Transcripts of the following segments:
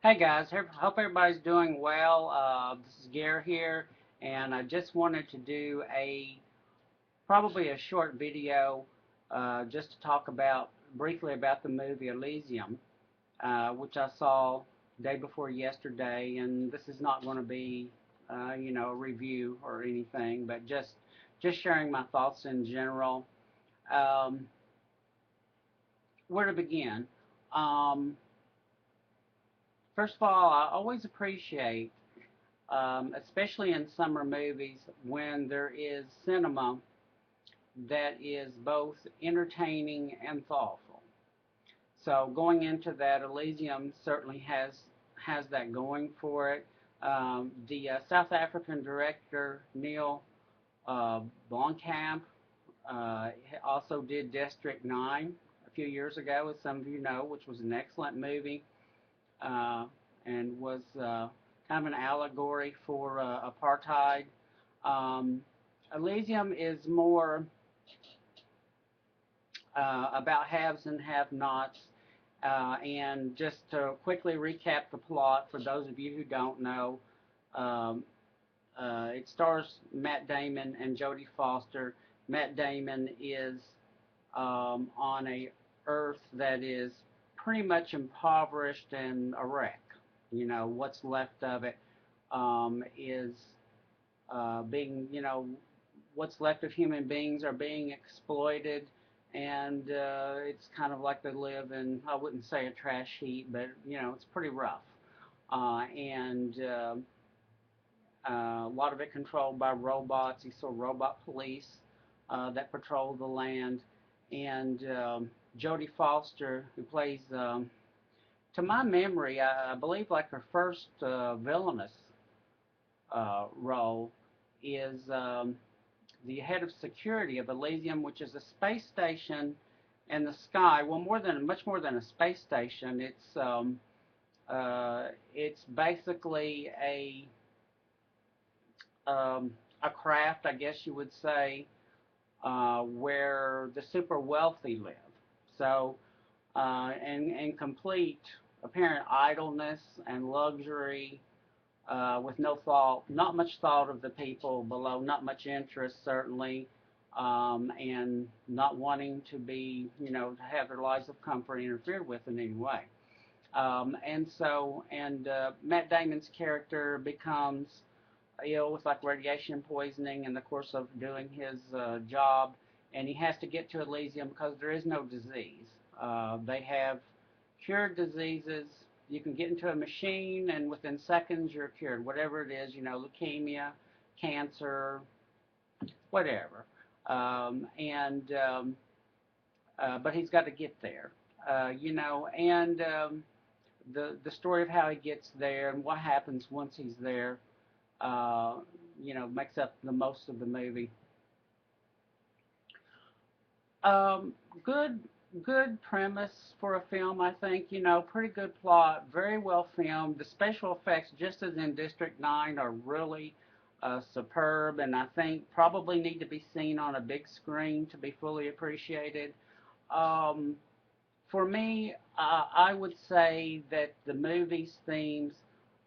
Hey guys, hope everybody's doing well. This is Gare here, and I just wanted to do probably a short video just to talk briefly about the movie Elysium, which I saw day before yesterday. And this is not going to be, a review or anything, but just sharing my thoughts in general. Um, where to begin? Um, First of all, I always appreciate especially in summer movies, when there is cinema that is both entertaining and thoughtful. So going into that, Elysium certainly has that going for it. The South African director Neill Blomcamp also did District 9 a few years ago, as some of you know, which was an excellent movie uh, and was kind of an allegory for apartheid. Um, Elysium is more about haves and have-nots. And just to quickly recap the plot for those of you who don't know, um, it stars Matt Damon and Jodie Foster. Matt Damon is on a Earth that is pretty much impoverished and a wreck. You know, what's left of it is being, what's left of human beings are being exploited, and it's kind of like they live in, I wouldn't say a trash heap, but, it's pretty rough. And a lot of it controlled by robots. You saw robot police that patrol the land. And Jodie Foster, who plays, to my memory, I believe like her first villainous role is the head of security of Elysium, which is a space station in the sky. Well, much more than a space station. It's basically a craft, I guess you would say, where the super wealthy live. So, in complete apparent idleness and luxury, with no thought, not much thought of the people below, not much interest certainly, and not wanting to be, to have their lives of comfort interfered with in any way. And Matt Damon's character becomes ill with like radiation poisoning in the course of doing his job, and he has to get to Elysium because there is no disease. They have cured diseases. You can get into a machine, and within seconds you're cured. Whatever it is, leukemia, cancer, whatever. But he's got to get there. And the story of how he gets there and what happens once he's there, makes up the most of the movie. Um, good, good premise for a film, I think. Pretty good plot, very well filmed. The special effects, just as in District 9, are really superb, and I think probably need to be seen on a big screen to be fully appreciated. Um, for me, I would say that the movie's themes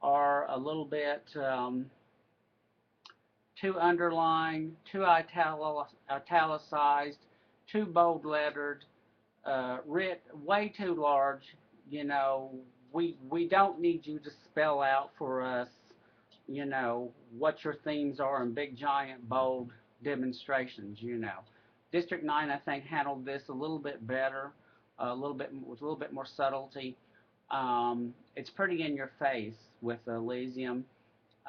are a little bit too underlined, too italicized, too bold lettered, writ way too large. You know, we don't need you to spell out for us, what your themes are in big, giant, bold demonstrations. District 9, I think, handled this a little bit better, a little bit with a little bit more subtlety. It's pretty in your face with Elysium.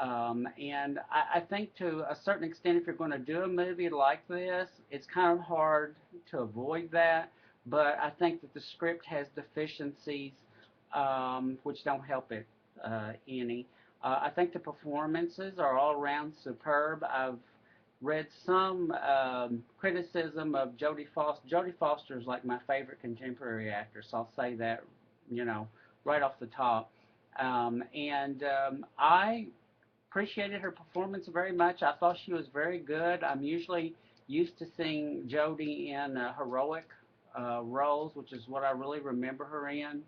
And I think to a certain extent, if you're going to do a movie like this, it's kind of hard to avoid that. But I think that the script has deficiencies, which don't help it any. I think the performances are all around superb. I've read some criticism of Jodie Foster. Jodie Foster is like my favorite contemporary actress. I'll say that, you know, right off the top. And I appreciated her performance very much. I thought she was very good. I'm usually used to seeing Jodie in heroic roles, which is what I really remember her in.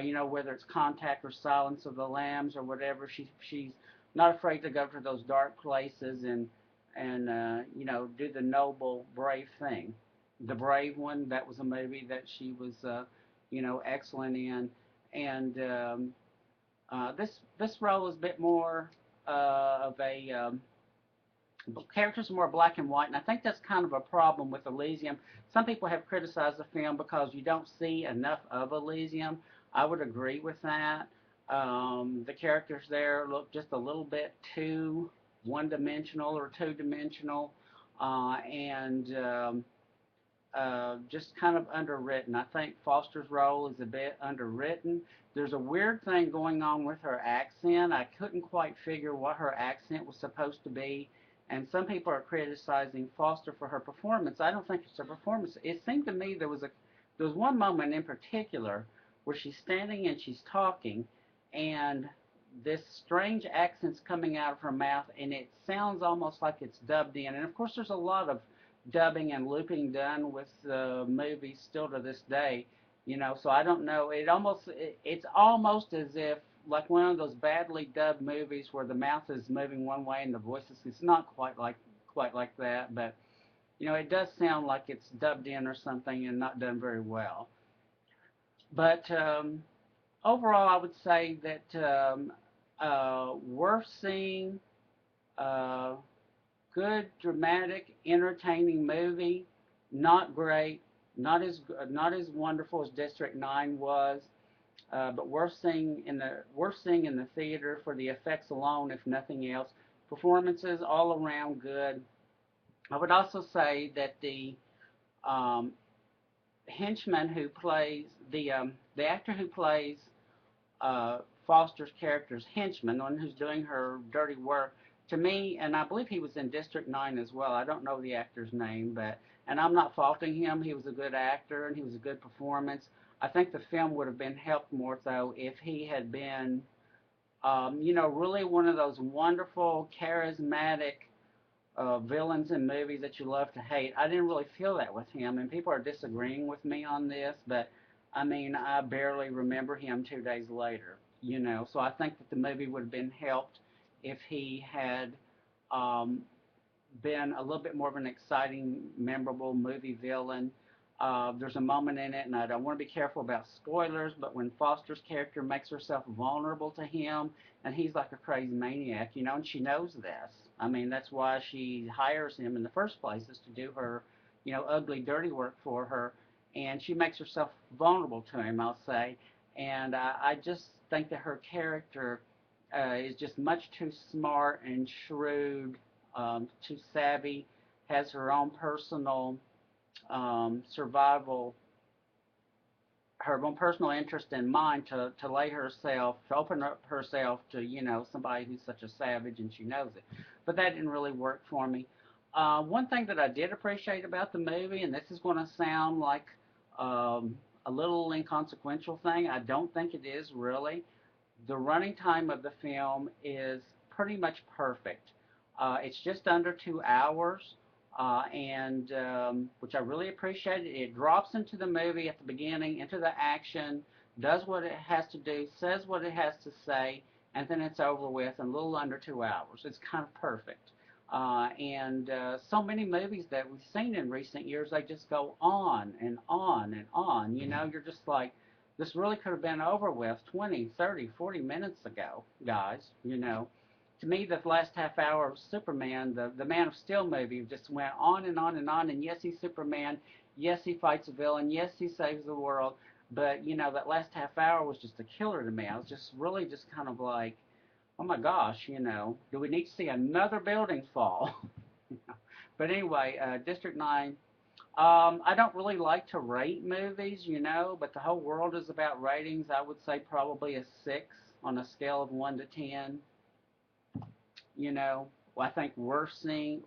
You know, whether it's Contact or Silence of the Lambs or whatever. She's not afraid to go to those dark places and you know, do the noble, brave thing. The Brave One, that was a movie that she was you know, excellent in, and this role is a bit more of a characters are more black and white, and I think that's kind of a problem with Elysium. Some people have criticized the film because you don't see enough of Elysium. I would agree with that. The characters there look just a little bit too one-dimensional or two-dimensional, and just kind of underwritten. I think Foster's role is a bit underwritten. There's a weird thing going on with her accent. I couldn't quite figure what her accent was supposed to be, and some people are criticizing Foster for her performance. I don't think it's her performance. It seemed to me there was one moment in particular where she's standing and she's talking, and this strange accent's coming out of her mouth, and it sounds almost like it's dubbed in. And of course, there's a lot of dubbing and looping done with movies still to this day, you know. So I don't know. It's almost as if like one of those badly dubbed movies where the mouth is moving one way and the voice is. It's not quite like that, but you know, it does sound like it's dubbed in or something and not done very well. But overall, I would say that worth seeing. Uh, Good, dramatic, entertaining movie. Not great, not as wonderful as District 9 was, but worth seeing in the theater for the effects alone, if nothing else. Performances all around good. I would also say that um, henchman who plays the actor who plays uh, Foster's character's henchman, the one who's doing her dirty work, to me, and I believe he was in District 9 as well. I don't know the actor's name, but, and I'm not faulting him. He was a good actor and he was a good performance. I think the film would have been helped more, though, if he had been, you know, really one of those wonderful, charismatic villains in movies that you love to hate. I didn't really feel that with him, and people are disagreeing with me on this, but I mean, I barely remember him 2 days later, you know. So I think that the movie would have been helped if he had um, been a little bit more of an exciting, memorable movie villain. There's a moment in it, and I don't want to be careful about spoilers, but when Foster's character makes herself vulnerable to him, and he's like a crazy maniac, you know, and she knows this. I mean, that's why she hires him in the first place, is to do her, you know, ugly, dirty work for her, and she makes herself vulnerable to him, I'll say. And I just think that her character is just much too smart and shrewd, too savvy, has her own personal survival, her own personal interest in mind to lay herself, to open up herself to, you know, somebody who's such a savage, and she knows it. But that didn't really work for me. One thing that I did appreciate about the movie, and this is going to sound like a little inconsequential thing, I don't think it is really. The running time of the film is pretty much perfect. It's just under 2 hours, and which I really appreciated. It drops into the movie at the beginning, into the action, does what it has to do, says what it has to say, and then it's over with in a little under 2 hours. It's kind of perfect. And so many movies that we've seen in recent years, they just go on and on and on. You know, you're just like, this really could have been over with 20, 30, 40 minutes ago, guys, you know. To me, the last half hour of Superman, the Man of Steel movie, just went on and on and on. And yes, he's Superman. Yes, he fights a villain. Yes, he saves the world. But, you know, that last half hour was just a killer to me. I was just really just kind of like, oh my gosh, you know, do we need to see another building fall? But anyway, District 9. I don't really like to rate movies, you know, but the whole world is about ratings. I would say probably a 6 on a scale of 1 to 10. You know, I think worth seeing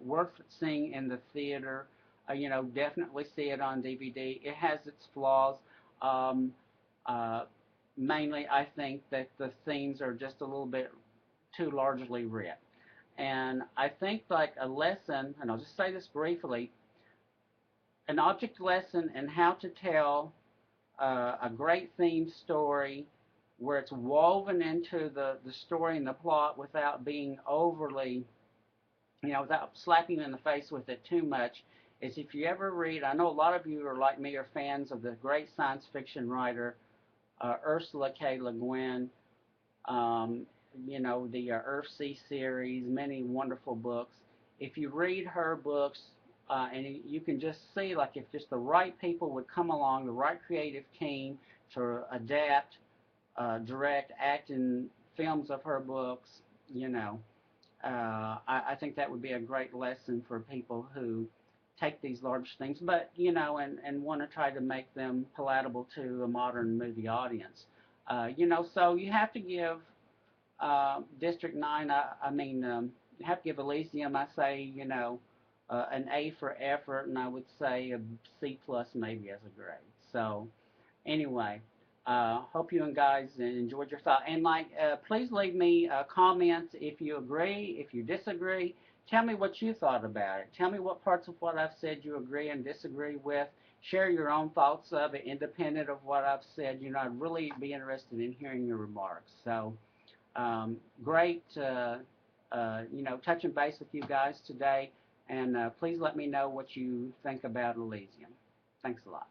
in the theater. You know, definitely see it on DVD. It has its flaws. Um, uh, Mainly, I think that the themes are just a little bit too largely writ. And I think like a lesson, and I'll just say this briefly, an object lesson in how to tell a great theme story where it's woven into the story and the plot without being overly, without slapping you in the face with it too much, is if you ever read, I know a lot of you are like me, are fans of the great science fiction writer Ursula K. Le Guin, um, the Earthsea series, many wonderful books. If you read her books, and you can just see, like, if just the right people would come along, the right creative team to adapt, direct, act in films of her books, I think that would be a great lesson for people who take these large things, but and want to try to make them palatable to a modern movie audience. So you have to give District 9. You have to give Elysium. I say, an A for effort, and I would say a C plus maybe as a grade. So anyway, hope you and guys enjoyed your thought. And please leave me comments if you agree, if you disagree. Tell me what you thought about it. Tell me what parts of what I've said you agree and disagree with. Share your own thoughts of it, independent of what I've said. I'd really be interested in hearing your remarks. So, great, touching base with you guys today. And please let me know what you think about Elysium. Thanks a lot.